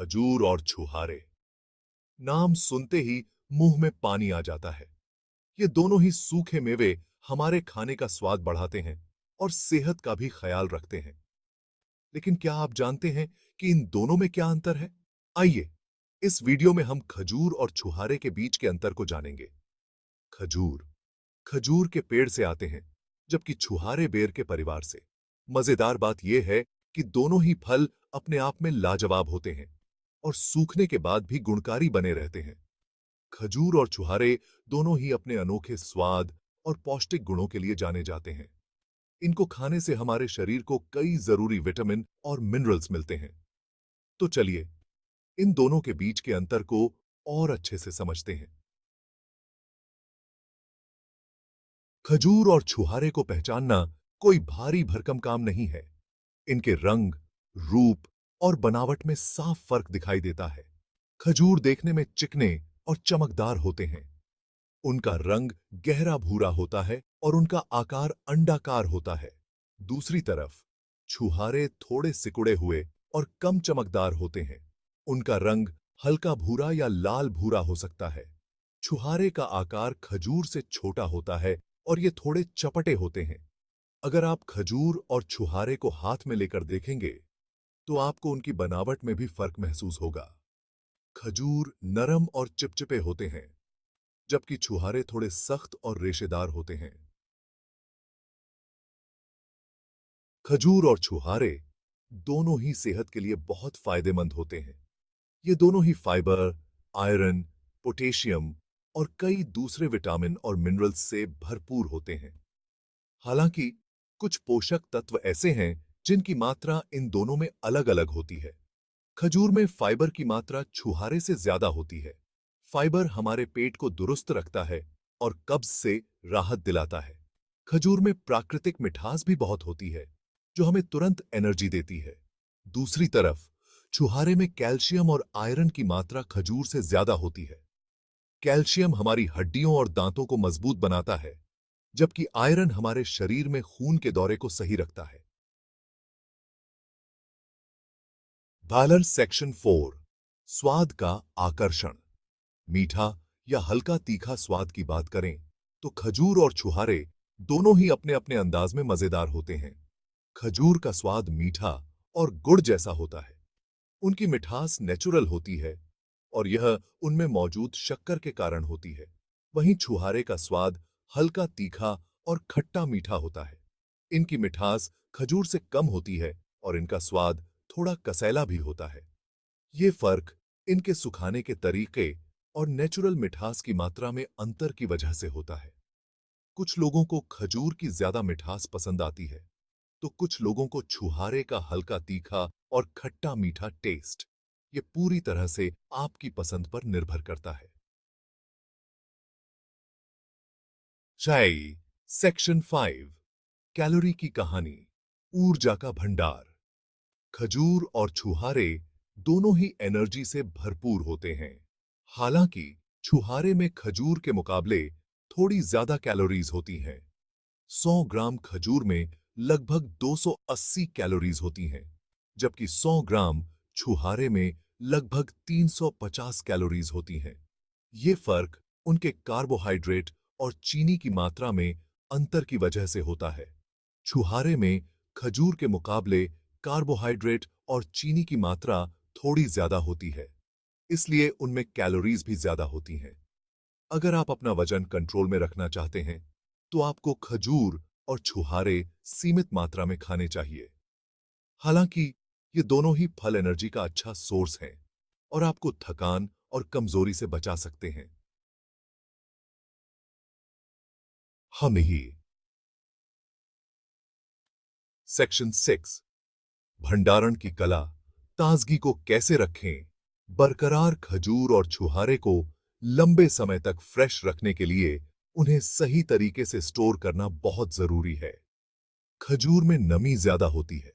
खजूर और छुहारे। नाम सुनते ही मुंह में पानी आ जाता है। ये दोनों ही सूखे मेवे हमारे खाने का स्वाद बढ़ाते हैं और सेहत का भी ख्याल रखते हैं। लेकिन क्या आप जानते हैं कि इन दोनों में क्या अंतर है? आइए, इस वीडियो में हम खजूर और छुहारे के बीच के अंतर को जानेंगे। खजूर खजूर के पेड़ से आते हैं, जबकि छुहारे बेर के परिवार से। मजेदार बात यह है कि दोनों ही फल अपने आप में लाजवाब होते हैं और सूखने के बाद भी गुणकारी बने रहते हैं। खजूर और छुहारे दोनों ही अपने अनोखे स्वाद और पौष्टिक गुणों के लिए जाने जाते हैं। इनको खाने से हमारे शरीर को कई जरूरी विटामिन और मिनरल्स मिलते हैं। तो चलिए, इन दोनों के बीच के अंतर को और अच्छे से समझते हैं। खजूर और छुहारे को पहचानना कोई भारी भरकम काम नहीं है। इनके रंग, रूप और बनावट में साफ फर्क दिखाई देता है। खजूर देखने में चिकने और चमकदार होते हैं। उनका रंग गहरा भूरा होता है और उनका आकार अंडाकार होता है। दूसरी तरफ छुहारे थोड़े सिकुड़े हुए और कम चमकदार होते हैं। उनका रंग हल्का भूरा या लाल भूरा हो सकता है। छुहारे का आकार खजूर से छोटा होता है और ये थोड़े चपटे होते हैं। अगर आप खजूर और छुहारे को हाथ में लेकर देखेंगे, तो आपको उनकी बनावट में भी फर्क महसूस होगा। खजूर नरम और चिपचिपे होते हैं, जबकि छुहारे थोड़े सख्त और रेशेदार होते हैं। खजूर और छुहारे दोनों ही सेहत के लिए बहुत फायदेमंद होते हैं। ये दोनों ही फाइबर, आयरन, पोटेशियम और कई दूसरे विटामिन और मिनरल्स से भरपूर होते हैं। हालांकि कुछ पोषक तत्व ऐसे हैं जिनकी मात्रा इन दोनों में अलग-अलग होती है। खजूर में फाइबर की मात्रा छुहारे से ज्यादा होती है। फाइबर हमारे पेट को दुरुस्त रखता है और कब्ज से राहत दिलाता है। खजूर में प्राकृतिक मिठास भी बहुत होती है, जो हमें तुरंत एनर्जी देती है। दूसरी तरफ छुहारे में कैल्शियम और आयरन की मात्रा खजूर से ज्यादा होती है। कैल्शियम हमारी हड्डियों और दांतों को मजबूत बनाता है, जबकि आयरन हमारे शरीर में खून के दौरे को सही रखता है। Balance section 4। स्वाद का आकर्षण। मीठा या हल्का तीखा स्वाद की बात करें तो खजूर और छुहारे दोनों ही अपने अपने अंदाज में मजेदार होते हैं। खजूर का स्वाद मीठा और गुड़ जैसा होता है। उनकी मिठास नेचुरल होती है और यह उनमें मौजूद शक्कर के कारण होती है। वहीं छुहारे का स्वाद हल्का तीखा और खट्टा मीठा होता है। इनकी मिठास खजूर से कम होती है और इनका स्वाद थोड़ा कसैला भी होता है। ये फर्क इनके सुखाने के तरीके और नेचुरल मिठास की मात्रा में अंतर की वजह से होता है। कुछ लोगों को खजूर की ज्यादा मिठास पसंद आती है, तो कुछ लोगों को छुहारे का हल्का तीखा और खट्टा मीठा टेस्ट। ये पूरी तरह से आपकी पसंद पर निर्भर करता है। चाय सेक्शन 5। कैलोरी की कहानी, ऊर्जा का भंडार। खजूर और छुहारे दोनों ही एनर्जी से भरपूर होते हैं। हालांकि छुहारे में खजूर के मुकाबले थोड़ी ज्यादा कैलोरीज होती हैं। 100 ग्राम खजूर में लगभग 280 कैलोरीज होती हैं, जबकि 100 ग्राम छुहारे में लगभग 350 कैलोरीज होती हैं। ये फर्क उनके कार्बोहाइड्रेट और चीनी की मात्रा में अंतर की वजह से होता है। छुहारे में खजूर के मुकाबले कार्बोहाइड्रेट और चीनी की मात्रा थोड़ी ज्यादा होती है, इसलिए उनमें कैलोरीज भी ज्यादा होती हैं। अगर आप अपना वजन कंट्रोल में रखना चाहते हैं, तो आपको खजूर और छुहारे सीमित मात्रा में खाने चाहिए। हालांकि ये दोनों ही फल एनर्जी का अच्छा सोर्स हैं और आपको थकान और कमजोरी से बचा सकते हैं। हम ही सेक्शन 6। भंडारण की कला, ताजगी को कैसे रखें। बरकरार खजूर और छुहारे को लंबे समय तक फ्रेश रखने के लिए उन्हें सही तरीके से स्टोर करना बहुत जरूरी है। खजूर में नमी ज्यादा होती है,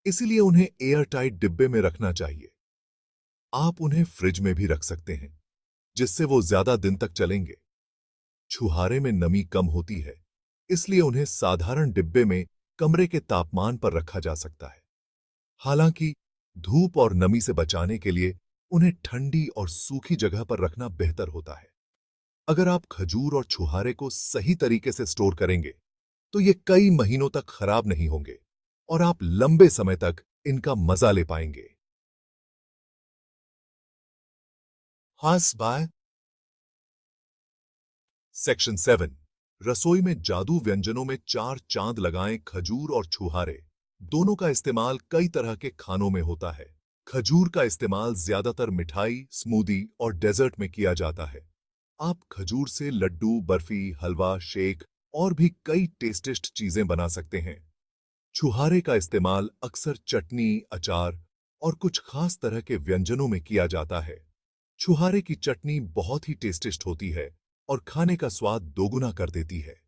इसीलिए उन्हें एयर टाइट डिब्बे में रखना चाहिए। आप उन्हें फ्रिज में भी रख सकते हैं, जिससे वो ज्यादा दिन तक चलेंगे। छुहारे में नमी कम होती है, इसलिए उन्हें साधारण डिब्बे में कमरे के तापमान पर रखा जा सकता है। हालांकि धूप और नमी से बचाने के लिए उन्हें ठंडी और सूखी जगह पर रखना बेहतर होता है। अगर आप खजूर और छुहारे को सही तरीके से स्टोर करेंगे, तो ये कई महीनों तक खराब नहीं होंगे और आप लंबे समय तक इनका मजा ले पाएंगे। हास बाय सेक्शन 7 रसोई में जादू व्यंजनों में चार चांद लगाएं। खजूर और छुहारे दोनों का इस्तेमाल कई तरह के खानों में होता है। खजूर का इस्तेमाल ज्यादातर मिठाई, स्मूदी और डेजर्ट में किया जाता है। आप खजूर से लड्डू, बर्फी, हलवा, शेक और भी कई टेस्टिस्ट चीजें बना सकते हैं। छुहारे का इस्तेमाल अक्सर चटनी, अचार और कुछ खास तरह के व्यंजनों में किया जाता है। छुहारे की चटनी बहुत ही टेस्टिस्ट होती है और खाने का स्वाद दोगुना कर देती है।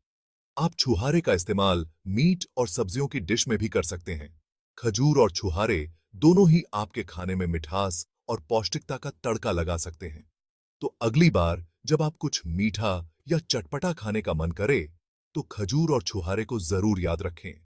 आप छुहारे का इस्तेमाल मीट और सब्जियों की डिश में भी कर सकते हैं। खजूर और छुहारे दोनों ही आपके खाने में मिठास और पौष्टिकता का तड़का लगा सकते हैं। तो अगली बार जब आप कुछ मीठा या चटपटा खाने का मन करे, तो खजूर और छुहारे को जरूर याद रखें।